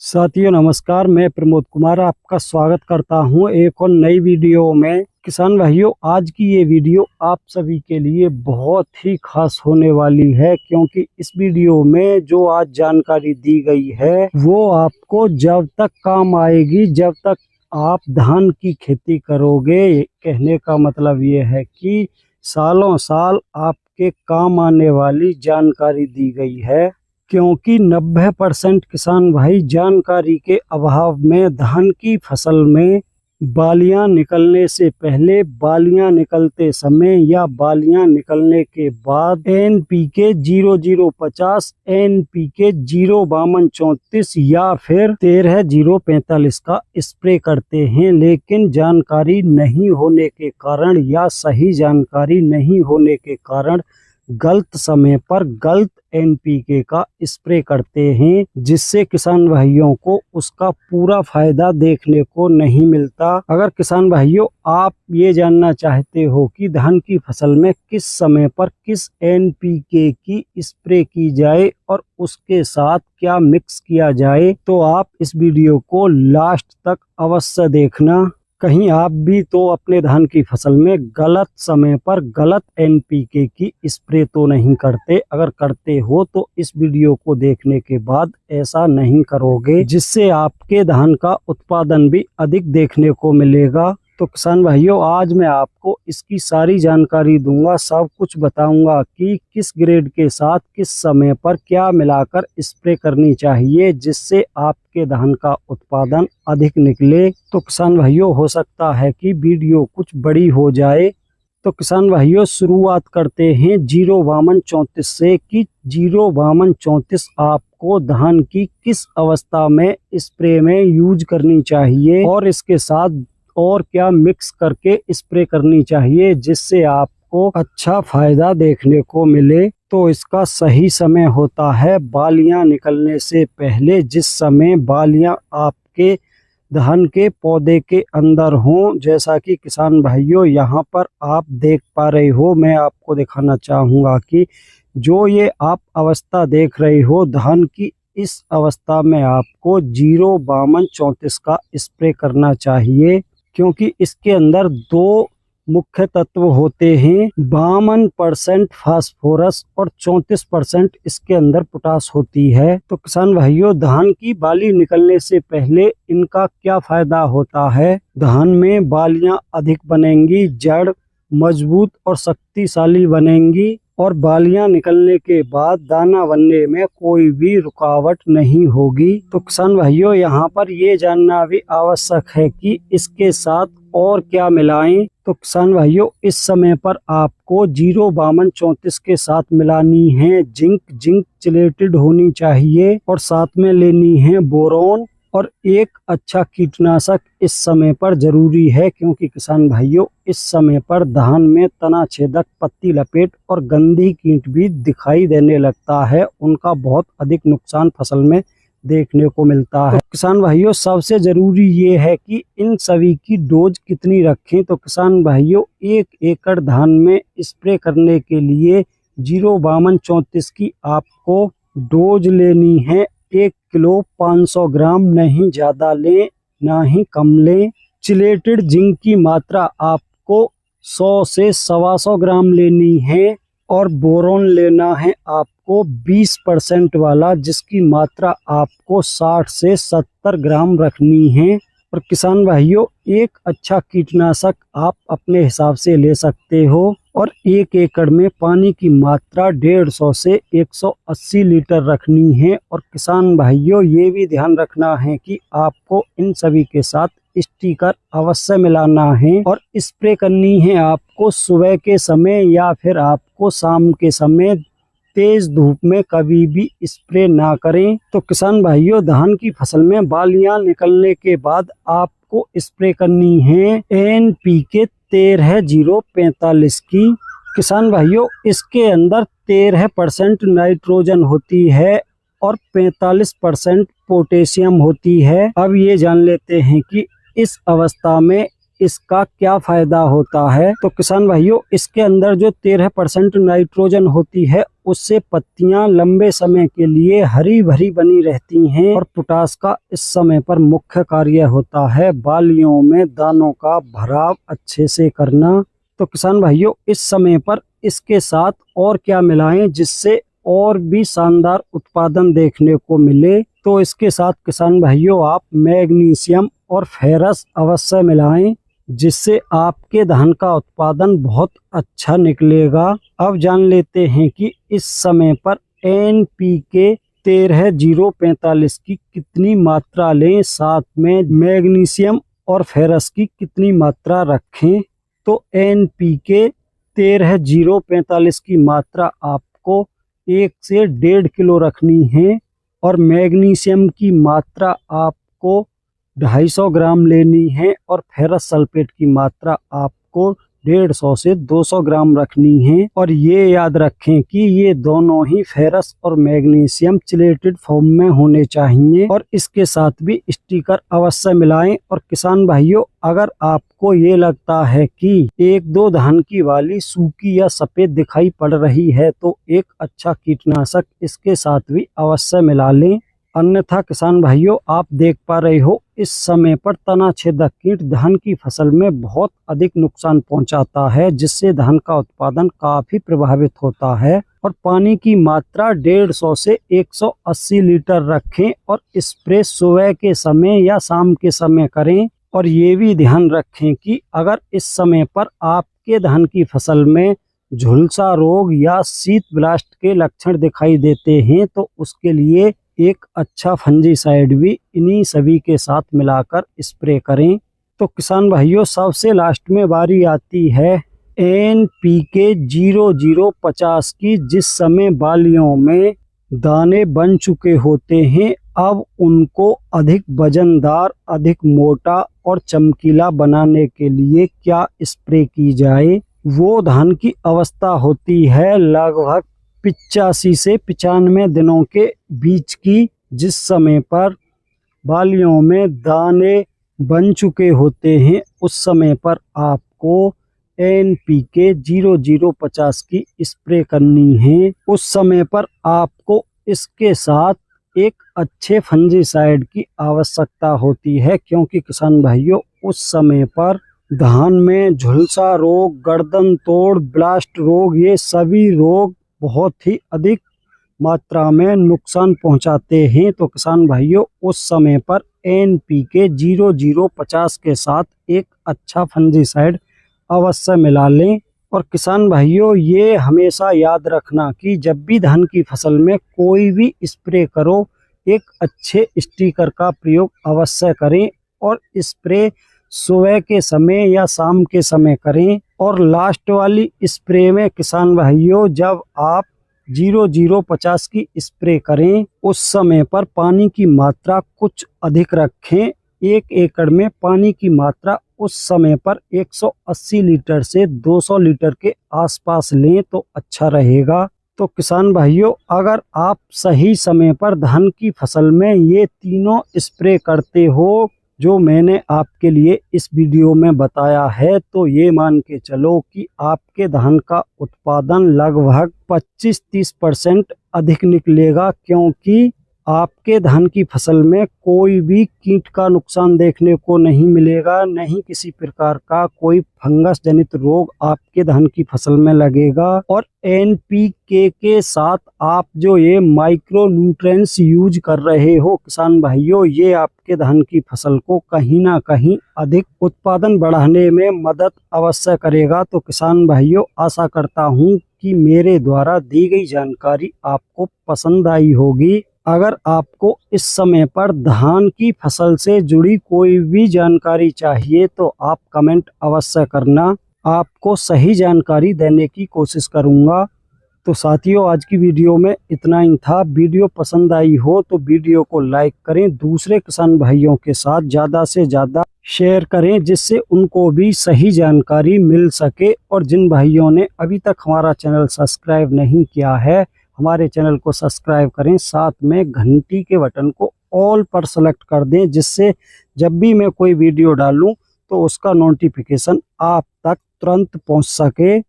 साथियों नमस्कार, मैं प्रमोद कुमार आपका स्वागत करता हूं एक और नई वीडियो में। किसान भाइयों, आज की ये वीडियो आप सभी के लिए बहुत ही खास होने वाली है, क्योंकि इस वीडियो में जो आज जानकारी दी गई है वो आपको जब तक काम आएगी जब तक आप धान की खेती करोगे। कहने का मतलब ये है कि सालों साल आपके काम आने वाली जानकारी दी गई है, क्योंकि 90% किसान भाई जानकारी के अभाव में धान की फसल में बालियां निकलने से पहले, बालियां निकलते समय या बालियां निकलने के बाद NPK 0050, NPK 05234 या फिर 13045 का स्प्रे करते हैं। लेकिन जानकारी नहीं होने के कारण या सही जानकारी नहीं होने के कारण गलत समय पर गलत NPK का स्प्रे करते हैं, जिससे किसान भाइयों को उसका पूरा फायदा देखने को नहीं मिलता। अगर किसान भाइयों आप ये जानना चाहते हो कि धान की फसल में किस समय पर किस NPK की स्प्रे की जाए और उसके साथ क्या मिक्स किया जाए, तो आप इस वीडियो को लास्ट तक अवश्य देखना। कहीं आप भी तो अपने धान की फसल में गलत समय पर गलत NPK की स्प्रे तो नहीं करते। अगर करते हो तो इस वीडियो को देखने के बाद ऐसा नहीं करोगे, जिससे आपके धान का उत्पादन भी अधिक देखने को मिलेगा। तो किसान भाइयों, आज मैं आपको इसकी सारी जानकारी दूंगा, सब कुछ बताऊंगा कि किस ग्रेड के साथ किस समय पर क्या मिलाकर स्प्रे करनी चाहिए, जिससे आपके धान का उत्पादन अधिक निकले। तो किसान भाइयों, हो सकता है कि वीडियो कुछ बड़ी हो जाए। तो किसान भाइयों, शुरुआत करते हैं 05234 से कि 05234 आपको धान की किस अवस्था में स्प्रे में यूज करनी चाहिए और इसके साथ और क्या मिक्स करके स्प्रे करनी चाहिए, जिससे आपको अच्छा फायदा देखने को मिले। तो इसका सही समय होता है बालियां निकलने से पहले, जिस समय बालियां आपके धान के पौधे के अंदर हों। जैसा कि किसान भाइयों यहाँ पर आप देख पा रहे हो, मैं आपको दिखाना चाहूँगा कि जो ये आप अवस्था देख रहे हो धान की, इस अवस्था में आपको 05234 का स्प्रे करना चाहिए, क्योंकि इसके अंदर दो मुख्य तत्व होते हैं। 52% फास्फोरस और 34% इसके अंदर पोटास होती है। तो किसान भाइयों, धान की बाली निकलने से पहले इनका क्या फायदा होता है? धान में बालियां अधिक बनेंगी, जड़ मजबूत और शक्तिशाली बनेंगी और बालियां निकलने के बाद दाना बनने में कोई भी रुकावट नहीं होगी। तो किसान भाइयों, यहाँ पर ये जानना भी आवश्यक है कि इसके साथ और क्या मिलाएं। तो किसान भाइयों, इस समय पर आपको 05234 के साथ मिलानी है जिंक चिलेटेड होनी चाहिए और साथ में लेनी है बोरोन। और एक अच्छा कीटनाशक इस समय पर जरूरी है, क्योंकि किसान भाइयों इस समय पर धान में तना छेदक, पत्ती लपेट और गंधी कीट भी दिखाई देने लगता है। उनका बहुत अधिक नुकसान फसल में देखने को मिलता है। तो किसान भाइयों, सबसे जरूरी ये है कि इन सभी की डोज कितनी रखें। तो किसान भाइयों, 1 एकड़ धान में स्प्रे करने के लिए 05234 की आपको डोज लेनी है 1 किलो 500 ग्राम, नहीं ज्यादा लें ना ही कम लें। चिलेटेड जिंक की मात्रा आपको 100 से 125 ग्राम लेनी है और बोरोन लेना है आपको 20% वाला, जिसकी मात्रा आपको 60 से 70 ग्राम रखनी है। और किसान भाइयों, एक अच्छा कीटनाशक आप अपने हिसाब से ले सकते हो और 1 एकड़ में पानी की मात्रा 150 से 180 लीटर रखनी है। और किसान भाइयों, ये भी ध्यान रखना है कि आपको इन सभी के साथ स्टिकर अवश्य मिलाना है और स्प्रे करनी है आपको सुबह के समय या फिर आपको शाम के समय। तेज धूप में कभी भी स्प्रे ना करें। तो किसान भाइयों, धान की फसल में बालियां निकलने के बाद आपको स्प्रे करनी है NPK 13045 की। किसान भाइयों, इसके अंदर 13% नाइट्रोजन होती है और 45% पोटेशियम होती है। अब ये जान लेते हैं कि इस अवस्था में इसका क्या फायदा होता है। तो किसान भाइयों, इसके अंदर जो 13% नाइट्रोजन होती है उससे पत्तियां लंबे समय के लिए हरी भरी बनी रहती हैं। और पोटास का इस समय पर मुख्य कार्य होता है बालियों में दानों का भराव अच्छे से करना। तो किसान भाइयों, इस समय पर इसके साथ और क्या मिलाएं जिससे और भी शानदार उत्पादन देखने को मिले। तो इसके साथ किसान भाइयों आप मैग्नीशियम और फेरस अवश्य मिलाएं, जिससे आपके धान का उत्पादन बहुत अच्छा निकलेगा। अब जान लेते हैं कि इस समय पर NPK 13-045 की कितनी मात्रा लें, साथ में मैग्नीशियम और फेरस की कितनी मात्रा रखें। तो NPK 13-045 की मात्रा आपको 1 से 1.5 किलो रखनी है और मैग्नीशियम की मात्रा आपको 250 ग्राम लेनी है और फेरस सल्फेट की मात्रा आपको 150 से 200 ग्राम रखनी है। और ये याद रखें कि ये दोनों ही फेरस और मैग्नीशियम चिलेटेड फॉर्म में होने चाहिए और इसके साथ भी स्टिकर अवश्य मिलाएं। और किसान भाइयों, अगर आपको ये लगता है कि 1-2 धान की वाली सूखी या सफेद दिखाई पड़ रही है तो एक अच्छा कीटनाशक इसके साथ भी अवश्य मिला लें। अन्यथा किसान भाइयों, आप देख पा रहे हो इस समय पर तना छेदक कीट धान की फसल में बहुत अधिक नुकसान पहुंचाता है, जिससे धान का उत्पादन काफी प्रभावित होता है। और पानी की मात्रा 150 से 180 लीटर रखें और स्प्रे सुबह के समय या शाम के समय करें। और ये भी ध्यान रखें कि अगर इस समय पर आपके धान की फसल में झुलसा रोग या शीत ब्लास्ट के लक्षण दिखाई देते हैं तो उसके लिए एक अच्छा फंजीसाइड भी इन्हीं सभी के साथ मिलाकर स्प्रे करें। तो किसान भाइयों, सबसे लास्ट में बारी आती है NPK 0050 की, जिस समय बालियों में दाने बन चुके होते हैं। अब उनको अधिक वजनदार, अधिक मोटा और चमकीला बनाने के लिए क्या स्प्रे की जाए। वो धान की अवस्था होती है लगभग 85 से 95 दिनों के बीच की, जिस समय पर बालियों में दाने बन चुके होते हैं। उस समय पर आपको NPK 0050 की स्प्रे करनी है। उस समय पर आपको इसके साथ एक अच्छे फंजीसाइड की आवश्यकता होती है, क्योंकि किसान भाइयों उस समय पर धान में झुलसा रोग, गर्दन तोड़, ब्लास्ट रोग, ये सभी रोग बहुत ही अधिक मात्रा में नुकसान पहुंचाते हैं। तो किसान भाइयों, उस समय पर NPK 0050 के साथ एक अच्छा फंजीसाइड अवश्य मिला लें। और किसान भाइयों, ये हमेशा याद रखना कि जब भी धान की फसल में कोई भी स्प्रे करो, एक अच्छे स्टिकर का प्रयोग अवश्य करें और स्प्रे सुबह के समय या शाम के समय करें। और लास्ट वाली स्प्रे में किसान भाइयों, जब आप 0050 की स्प्रे करें उस समय पर पानी की मात्रा कुछ अधिक रखें। 1 एकड़ में पानी की मात्रा उस समय पर 180 लीटर से 200 लीटर के आसपास लें तो अच्छा रहेगा। तो किसान भाइयों, अगर आप सही समय पर धान की फसल में ये तीनों स्प्रे करते हो जो मैंने आपके लिए इस वीडियो में बताया है, तो ये मान के चलो कि आपके धान का उत्पादन लगभग 25-30% अधिक निकलेगा, क्योंकि आपके धान की फसल में कोई भी कीट का नुकसान देखने को नहीं मिलेगा, नहीं किसी प्रकार का कोई फंगस जनित रोग आपके धान की फसल में लगेगा। और NPK के साथ आप जो ये माइक्रो न्यूट्रिएंट्स यूज कर रहे हो किसान भाइयों, ये आपके धान की फसल को कहीं ना कहीं अधिक उत्पादन बढ़ाने में मदद अवश्य करेगा। तो किसान भाइयों, आशा करता हूँ कि मेरे द्वारा दी गई जानकारी आपको पसंद आई होगी। अगर आपको इस समय पर धान की फसल से जुड़ी कोई भी जानकारी चाहिए तो आप कमेंट अवश्य करना, आपको सही जानकारी देने की कोशिश करूंगा। तो साथियों, आज की वीडियो में इतना ही था। वीडियो पसंद आई हो तो वीडियो को लाइक करें, दूसरे किसान भाइयों के साथ ज़्यादा से ज़्यादा शेयर करें, जिससे उनको भी सही जानकारी मिल सके। और जिन भाइयों ने अभी तक हमारा चैनल सब्सक्राइब नहीं किया है, हमारे चैनल को सब्सक्राइब करें, साथ में घंटी के बटन को ऑल पर सेलेक्ट कर दें, जिससे जब भी मैं कोई वीडियो डालूं तो उसका नोटिफिकेशन आप तक तुरंत पहुंच सके।